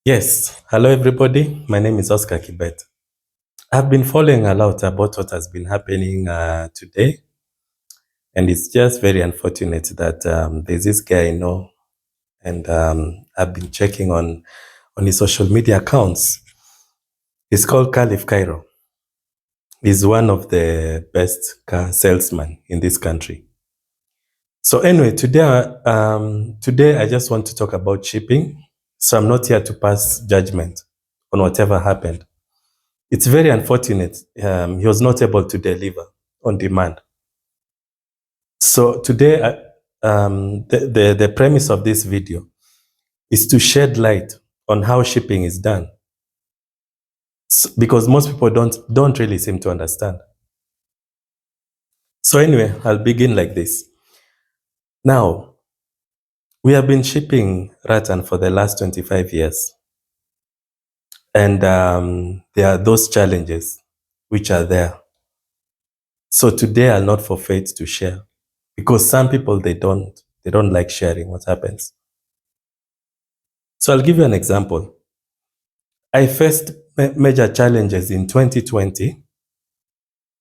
Yes, hello everybody. My name is Oscar Kibet. I've been following a lot about what has been happening today, and it's just very unfortunate that there's this guy I know, and I've been checking on his social media accounts. He's called Khalifkairo. He's one of the best car salesmen in this country. So anyway, today I just want to talk about shipping. So I'm not here to pass judgment on whatever happened. It's very unfortunate he was not able to deliver on demand. So today, the premise of this video is to shed light on how shipping is done, because most people don't really seem to understand. So anyway, I'll begin like this. Now, we have been shipping rattan for the last 25 years. And there are those challenges which are there. So today I'll not forfeit to share, because some people, they don't like sharing what happens. So I'll give you an example. I faced major challenges in 2020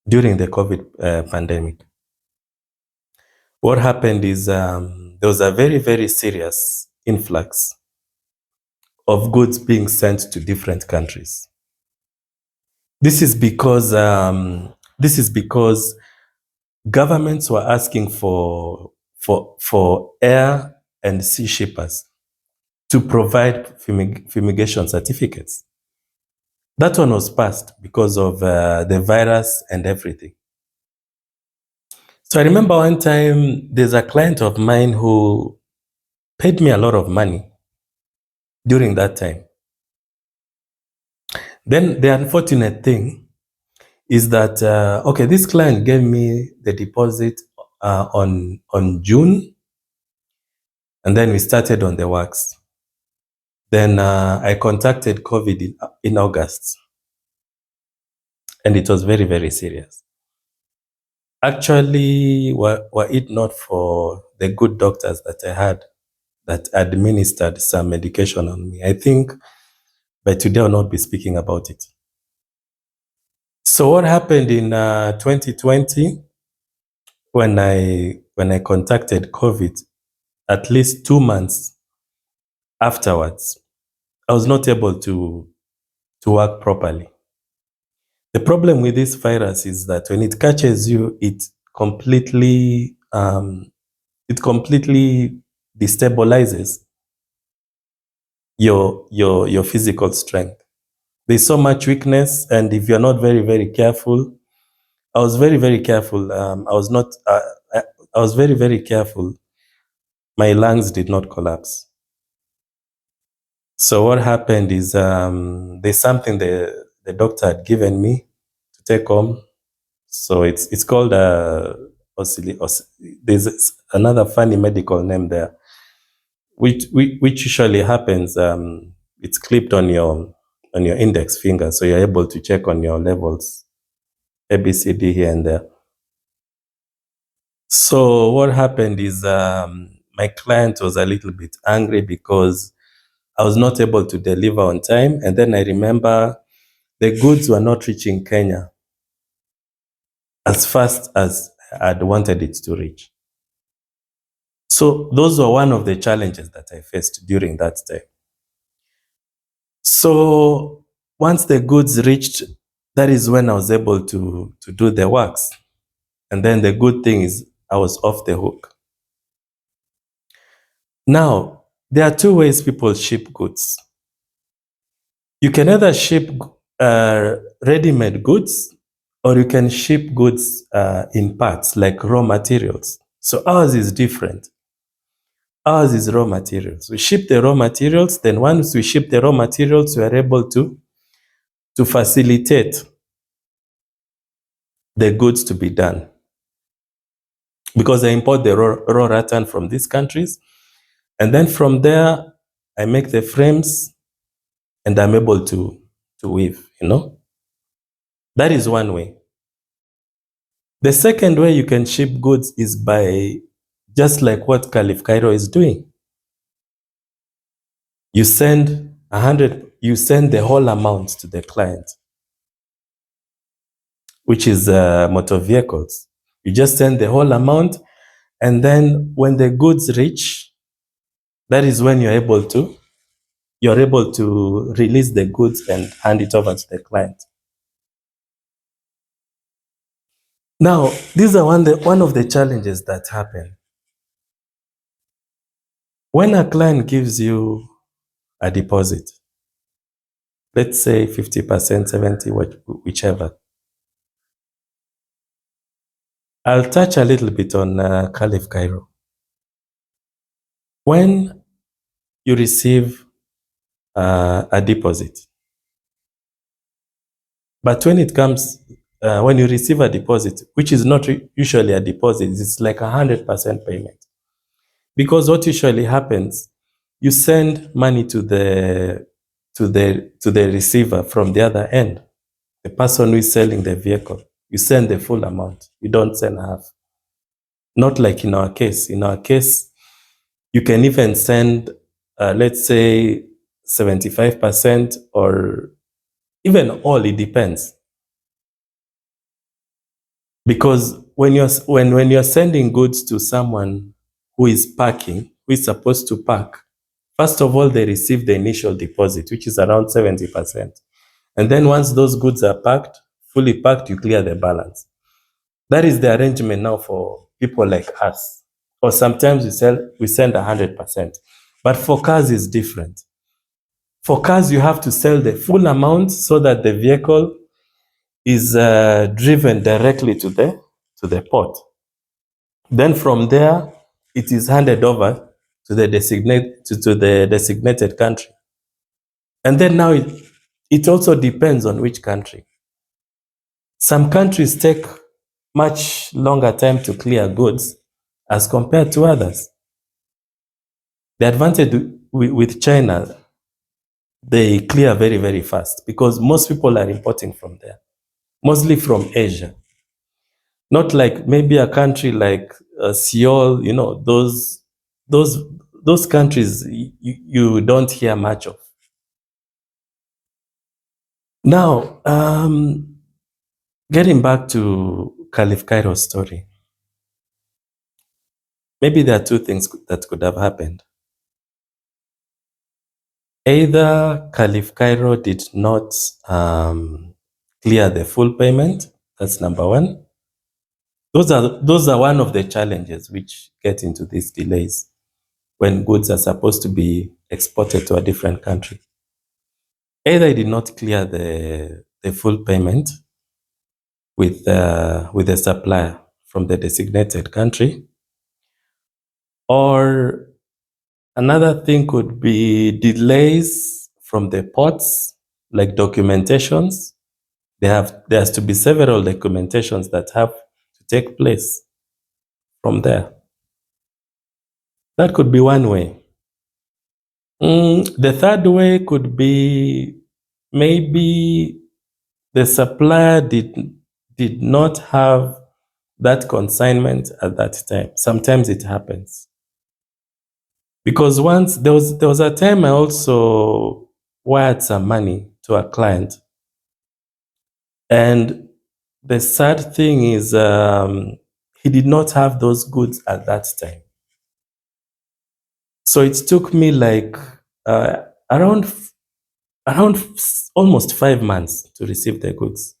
during the COVID pandemic. What happened is there was a very, very serious influx of goods being sent to different countries. This is because governments were asking for air and sea shippers to provide fumigation certificates. That one was passed because of the virus and everything. So I remember one time there's a client of mine who paid me a lot of money during that time. Then the unfortunate thing is that, okay, this client gave me the deposit on June, and then we started on the works. Then I contacted COVID in August, and it was very, very serious. Actually, were it not for the good doctors that I had that administered some medication on me, I think by today I'll not be speaking about it. So what happened in 2020, when I contacted COVID, at least 2 months afterwards, I was not able to work properly. The problem with this virus is that when it catches you, it completely destabilizes your physical strength. There's so much weakness, and if you're not very, very careful, I was very, very careful. I was very, very careful. My lungs did not collapse. So what happened is there's something the doctor had given me to take home. So it's called there's another funny medical name there, which usually happens. It's clipped on your index finger, so you're able to check on your levels, ABCD here and there. So what happened is my client was a little bit angry because I was not able to deliver on time. And then I remember the goods were not reaching Kenya as fast as I'd wanted it to reach. So those were one of the challenges that I faced during that time. So once the goods reached, that is when I was able to do the works. And then the good thing is I was off the hook. Now, there are two ways people ship goods. You can either ship ready-made goods, or you can ship goods in parts, like raw materials. So ours is different. Ours is raw materials. We ship the raw materials. Then once we ship the raw materials, we are able to facilitate the goods to be done. Because I import the raw rattan from these countries. And then from there, I make the frames and I'm able to weave, That is one way. The second way you can ship goods is by just like what Khalifkairo is doing. You send you send the whole amount to the client, which is motor vehicles. You just send the whole amount, and then when the goods reach, that is when you're able to release the goods and hand it over to the client. Now, these are one of the challenges that happen. When a client gives you a deposit, let's say 50%, 70, whichever. I'll touch a little bit on Khalifkairo. When you receive a deposit, but when you receive a deposit, which is not usually a deposit, it's like 100% payment. Because what usually happens, you send money to the receiver from the other end, the person who is selling the vehicle. You send the full amount. You don't send half. Not like in our case. In our case, you can even send, let's say, 75% or even all. It depends. Because when you're sending goods to someone who is parking, who is supposed to park, first of all, they receive the initial deposit, which is around 70%. And then once those goods are packed, fully packed, you clear the balance. That is the arrangement now for people like us. Or sometimes we send 100%. But for cars, it's different. For cars, you have to sell the full amount so that the vehicle is driven directly to the port. Then from there, it is handed over to the designated country. And then now it also depends on which country. Some countries take much longer time to clear goods as compared to others. The advantage with China, they clear very, very fast because most people are importing from there, mostly from Asia. Not like maybe a country like Seoul, those countries you don't hear much of. Now, getting back to Khalifkairo's story, maybe there are two things that could have happened. Either Khalifkairo did not clear the full payment. That's number one. Those are one of the challenges which get into these delays when goods are supposed to be exported to a different country. Either he did not clear the full payment with the supplier from the designated country, or another thing could be delays from the ports, like documentations. There has to be several documentations that have to take place from there. That could be one way. The third way could be maybe the supplier did not have that consignment at that time. Sometimes it happens. Because once there was a time I also wired some money to a client. And the sad thing is he did not have those goods at that time. So it took me like around almost 5 months to receive the goods.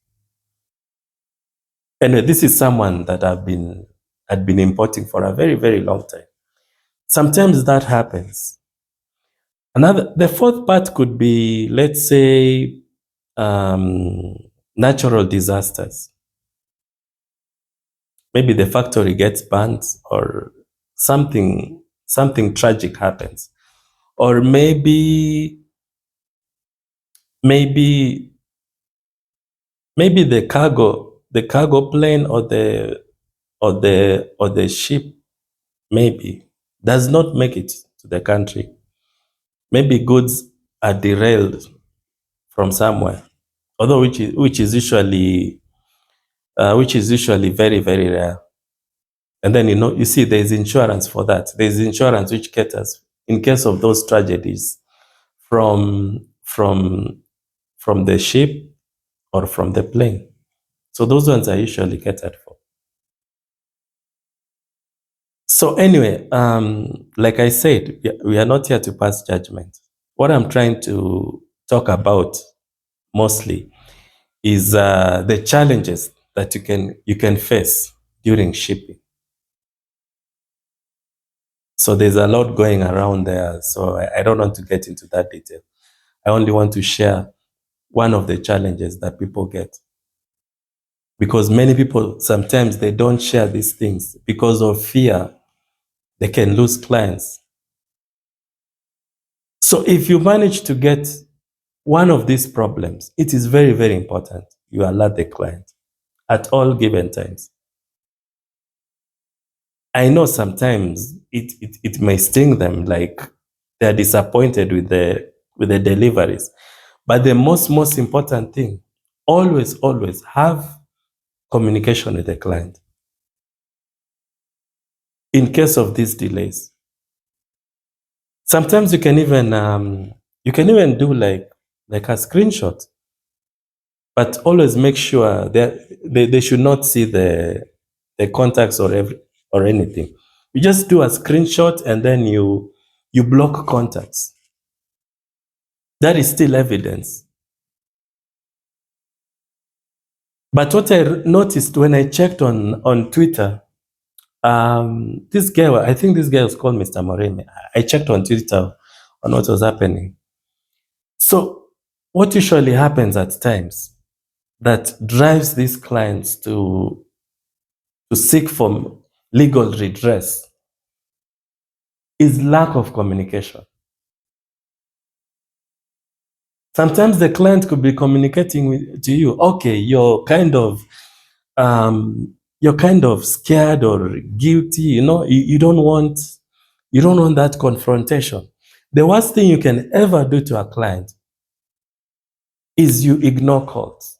And this is someone that had been importing for a very, very long time. Sometimes that happens. The fourth part could be, let's say, natural disasters. Maybe the factory gets burnt or something tragic happens. Or maybe the cargo plane or the ship maybe does not make it to the country. Maybe goods are derailed from somewhere, although which is usually very, very rare. And then you see there's insurance for that. There's insurance which caters in case of those tragedies from the ship or from the plane. So those ones are usually catered for. So anyway, like I said, we are not here to pass judgment. What I'm trying to talk about mostly is the challenges that you can face during shipping. So there's a lot going around there. So I don't want to get into that detail. I only want to share one of the challenges that people get. Because many people, sometimes they don't share these things because of fear. They can lose clients. So if you manage to get one of these problems, it is very, very important you alert the client at all given times. I know sometimes it may sting them, like they're disappointed with the deliveries. But the most important thing, always have communication with the client in case of these delays. Sometimes you can even do like a screenshot, but always make sure that they should not see the contacts or anything. You just do a screenshot and then you block contacts. That is still evidence. But what I noticed when I checked on Twitter, this guy, I think this guy was called Mr. Moremi. I checked on Twitter on what was happening. So what usually happens at times that drives these clients to seek for legal redress is lack of communication. Sometimes the client could be communicating to you, okay, you're kind of scared or guilty, you don't want that confrontation. The worst thing you can ever do to a client is you ignore calls.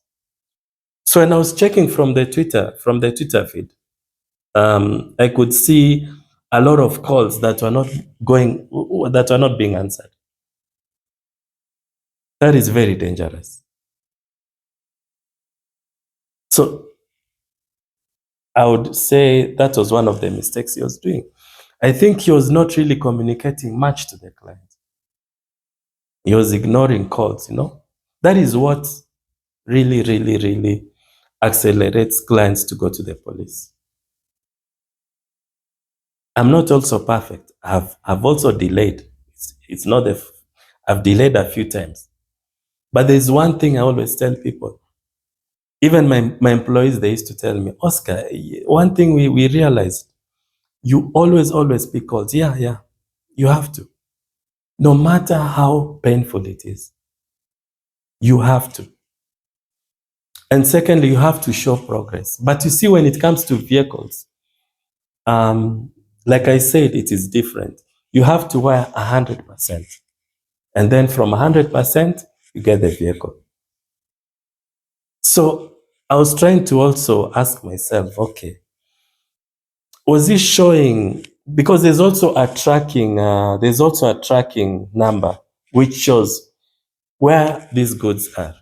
So when I was checking from the Twitter feed, I could see a lot of calls that were not being answered. That is very dangerous. So I would say that was one of the mistakes he was doing. I think he was not really communicating much to the client. He was ignoring calls, That is what really accelerates clients to go to the police. I'm not also perfect. I've also delayed. It's not I've delayed a few times. But there's one thing I always tell people. Even my employees, they used to tell me, Oscar, one thing we realized, you always pick calls. Yeah, you have to. No matter how painful it is, you have to. And secondly, you have to show progress. But you see, when it comes to vehicles, like I said, it is different. You have to wire 100%. And then from 100%, you get the vehicle. So I was trying to also ask myself, okay, was he showing, because there's also a tracking number which shows where these goods are.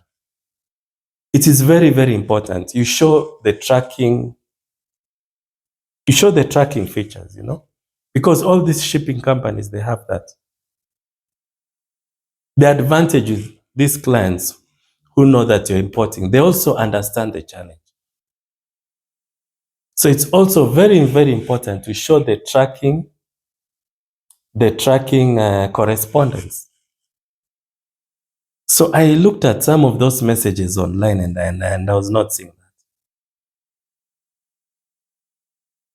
It is very important. You show the tracking features, because all these shipping companies, they have that. The advantage is these clients who know that you're importing, they also understand the challenge. So it's also very important to show the tracking correspondence. So I looked at some of those messages online and I was not seeing that.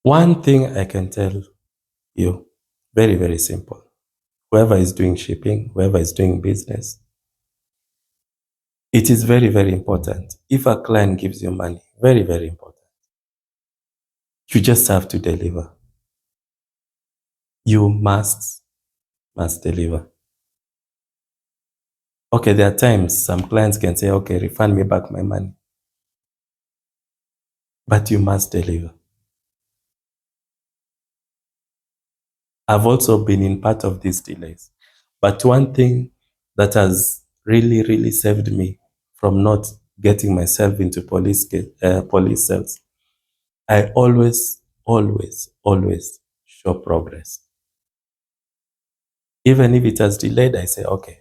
One thing I can tell you, very simple. Whoever is doing shipping, whoever is doing business, it is very important. If a client gives you money, very important, you just have to deliver. You must deliver. Okay, there are times some clients can say, okay, refund me back my money. But you must deliver. I've also been in part of these delays. But one thing that has really, really saved me from not getting myself into police cells. I always, always, always show progress. Even if it has delayed, I say, okay,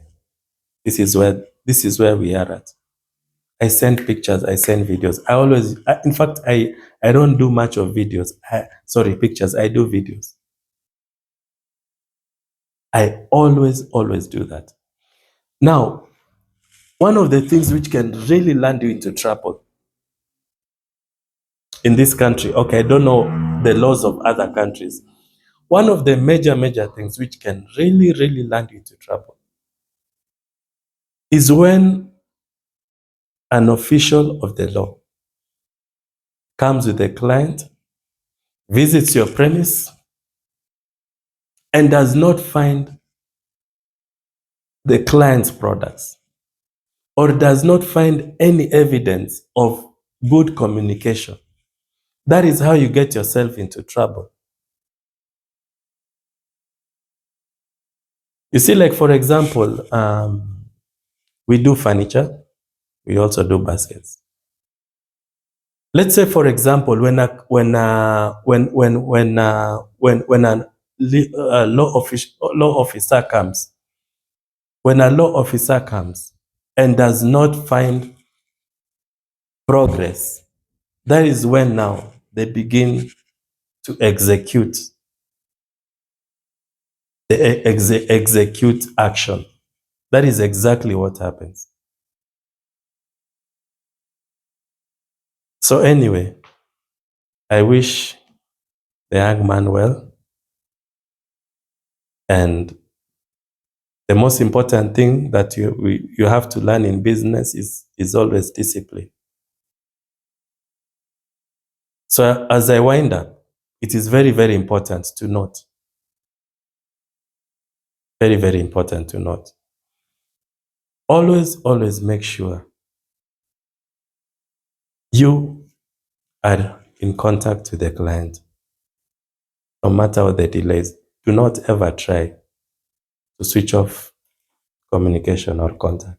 this is where we are at. I send pictures, I send videos. In fact, I don't do much of videos. Pictures. I do videos. I always, always do that. Now, one of the things which can really land you into trouble in this country, okay, I don't know the laws of other countries. One of the major things which can really, really land you into trouble is when an official of the law comes with a client, visits your premise, and does not find the client's products, or does not find any evidence of good communication. That is how you get yourself into trouble. You see, like for example, we do furniture, we also do baskets. Let's say, for example, when a law officer comes, when a law officer comes and does not find progress, that is when now they begin to execute action. That is exactly what happens. So anyway, I wish the young man well, and the most important thing that you have to learn in business is always discipline. So as I wind up, it is very, very important to note, very, very important to note. Always, always make sure you are in contact with the client. No matter what the delays, do not ever try to switch off communication or contact.